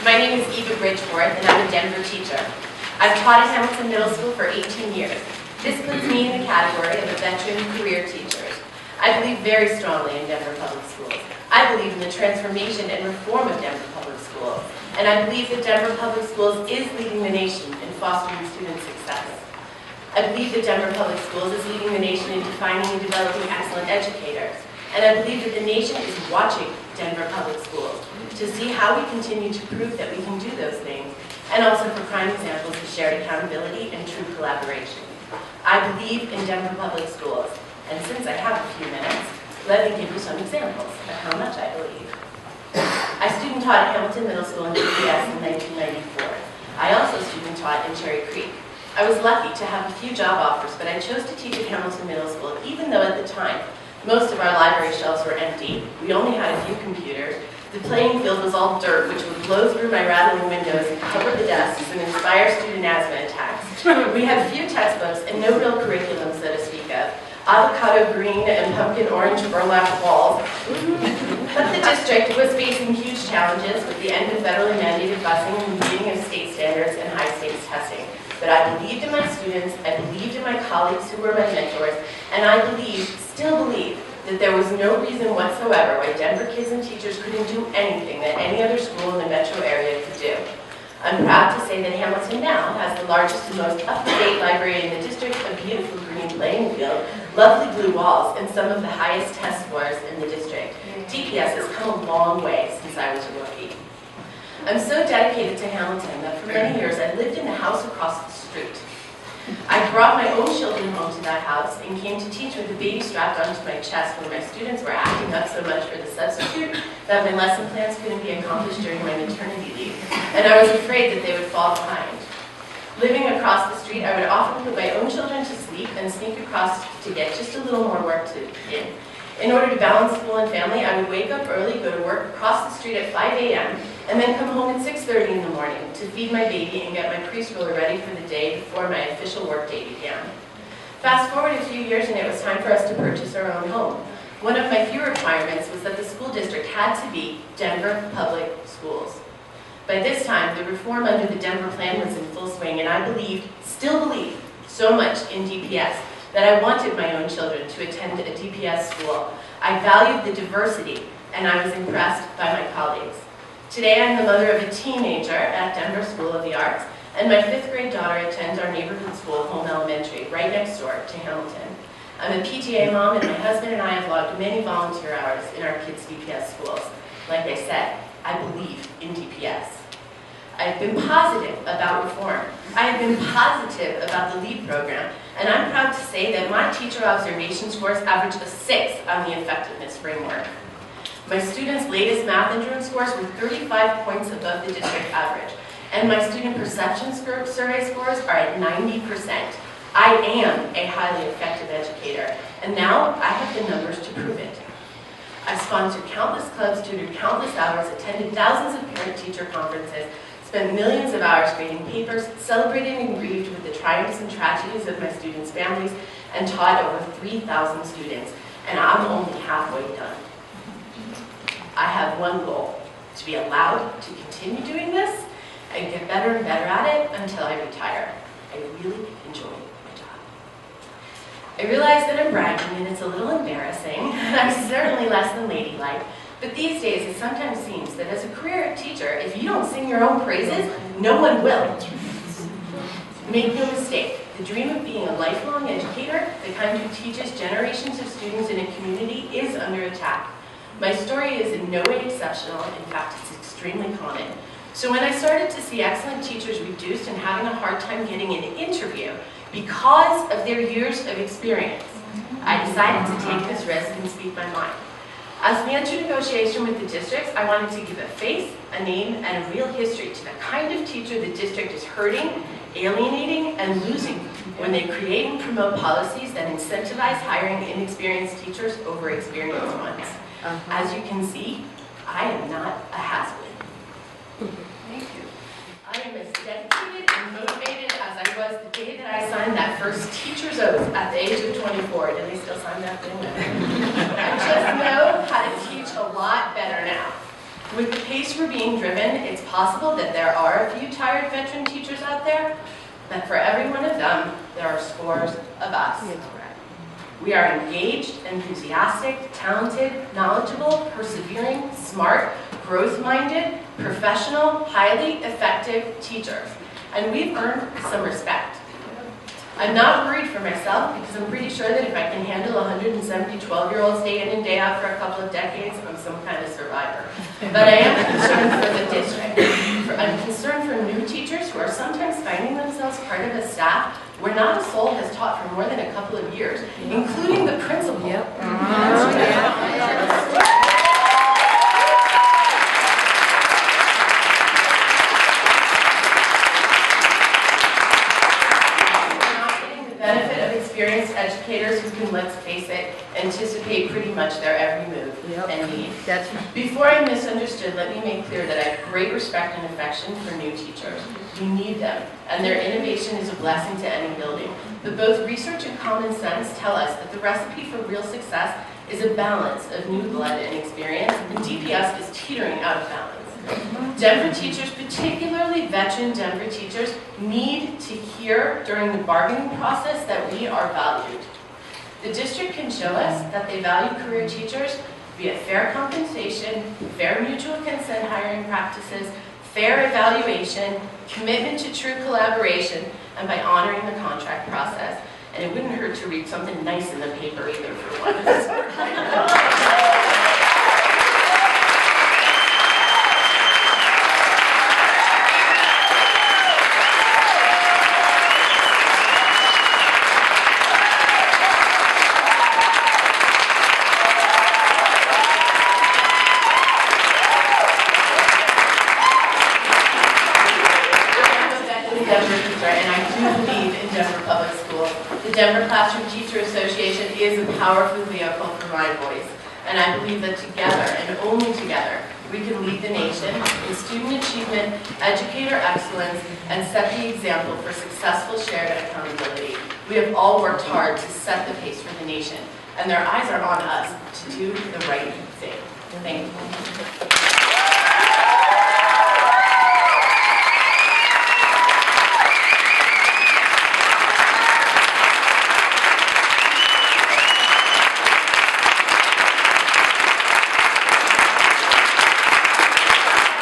My name is Eva Bridgeforth, and I'm a Denver teacher. I've taught at Hamilton Middle School for 18 years. This puts me in the category of a veteran career teacher. I believe very strongly in Denver Public Schools. I believe in the transformation and reform of Denver Public Schools. And I believe that Denver Public Schools is leading the nation in fostering student success. I believe that Denver Public Schools is leading the nation in defining and developing excellent educators. And I believe that the nation is watching Denver Public Schools to see how we continue to prove that we can do those things, and also for prime examples of shared accountability and true collaboration. I believe in Denver Public Schools, and since I have a few minutes, let me give you some examples of how much I believe. I student taught at Hamilton Middle School in DPS in 1994. I also student taught in Cherry Creek. I was lucky to have a few job offers, but I chose to teach at Hamilton Middle School, even though at the time, most of our library shelves were empty. We only had a few computers. The playing field was all dirt, which would blow through my rattling windows and cover the desks and inspire student asthma attacks. We had few textbooks and no real curriculum, so to speak of. Avocado green and pumpkin orange burlap walls. But the district was facing huge challenges with the end of federally mandated busing and the beginning of state standards and high-stakes testing. But I believed in my students, I believed in my colleagues who were my mentors, and I still believe, that there was no reason whatsoever why Denver kids and teachers couldn't do anything that any other school in the metro area could do. I'm proud to say that Hamilton now has the largest and most up-to-date library in the district, a beautiful green playing field, lovely blue walls, and some of the highest test scores in the district. DPS has come a long way since I was a rookie. I'm so dedicated to Hamilton that for many years I lived in the house across the street. I brought my own children home to that house and came to teach with a baby strapped onto my chest when my students were acting up so much for the substitute that my lesson plans couldn't be accomplished during my maternity leave, and I was afraid that they would fall behind. Living across the street, I would often put my own children to sleep and sneak across to get just a little more work in. In order to balance school and family, I would wake up early, go to work across the street at 5 a.m., and then come home at 6:30 in the morning to feed my baby and get my preschooler ready for the day before my official work day began. Fast forward a few years and it was time for us to purchase our own home. One of my few requirements was that the school district had to be Denver Public Schools. By this time, the reform under the Denver plan was in full swing, and I still believe so much in DPS that I wanted my own children to attend a DPS school. I valued the diversity, and I was impressed by my colleagues. Today, I'm the mother of a teenager at Denver School of the Arts, and my 5th grade daughter attends our neighborhood school, Home Elementary, right next door to Hamilton. I'm a PTA mom, and my husband and I have logged many volunteer hours in our kids' DPS schools. Like I said, I believe in DPS. I've been positive about reform. I have been positive about the LEAD program, and I'm proud to say that my teacher observation scores average a 6 on the effectiveness framework. My students' latest math endurance scores were 35 points above the district average, and my student perception survey scores are at 90%. I am a highly effective educator, and now I have the numbers to prove it. I've sponsored countless clubs, tutored countless hours, attended thousands of parent-teacher conferences, spent millions of hours grading papers, celebrated and grieved with the triumphs and tragedies of my students' families, and taught over 3,000 students, and I'm only halfway done. I have one goal, to be allowed to continue doing this and get better and better at it until I retire. I really enjoy my job. I realize that I'm bragging and it's a little embarrassing, and I'm certainly less than ladylike, but these days it sometimes seems that as a career teacher, if you don't sing your own praises, no one will. Make no mistake, the dream of being a lifelong educator, the kind who teaches generations of students in a community, is under attack. My story is in no way exceptional. In fact, it's extremely common. So when I started to see excellent teachers reduced and having a hard time getting an interview because of their years of experience, I decided to take this risk and speak my mind. As we enter negotiation with the districts, I wanted to give a face, a name, and a real history to the kind of teacher the district is hurting, alienating, and losing when they create and promote policies that incentivize hiring inexperienced teachers over experienced ones. As you can see, I am not a has-been. Thank you. I am as dedicated and motivated as I was the day that I signed that first teacher's oath at the age of 24. Did they still sign that thing? I just know how to teach a lot better now. With the pace we're being driven, it's possible that there are a few tired veteran teachers out there, but for every one of them, there are scores of us. We are engaged, enthusiastic, talented, knowledgeable, persevering, smart, growth-minded, professional, highly effective teachers, and we've earned some respect. I'm not worried for myself because I'm pretty sure that if I can handle 170 12-year-olds day in and day out for a couple of decades, I'm some kind of survivor. But I am concerned for the district. I'm concerned for new teachers who are sometimes finding themselves part of a staff where not a soul has taught for more than a couple of years, including the principal. Benefit of experienced educators who can, let's face it, anticipate pretty much their every move and need. Before I'm misunderstood, let me make clear that I have great respect and affection for new teachers. We need them, and their innovation is a blessing to any building. But both research and common sense tell us that the recipe for real success is a balance of new blood and experience, and DPS is teetering out of balance. Denver teachers, particularly veteran Denver teachers, need to hear during the bargaining process that we are valued. The district can show us that they value career teachers via fair compensation, fair mutual consent hiring practices, fair evaluation, commitment to true collaboration, and by honoring the contract process. And it wouldn't hurt to read something nice in the paper either for once. The Denver Classroom Teacher Association is a powerful vehicle for my voice, and I believe that together, and only together, we can lead the nation in student achievement, educator excellence, and set the example for successful shared accountability. We have all worked hard to set the pace for the nation, and their eyes are on us to do the right thing. Thank you.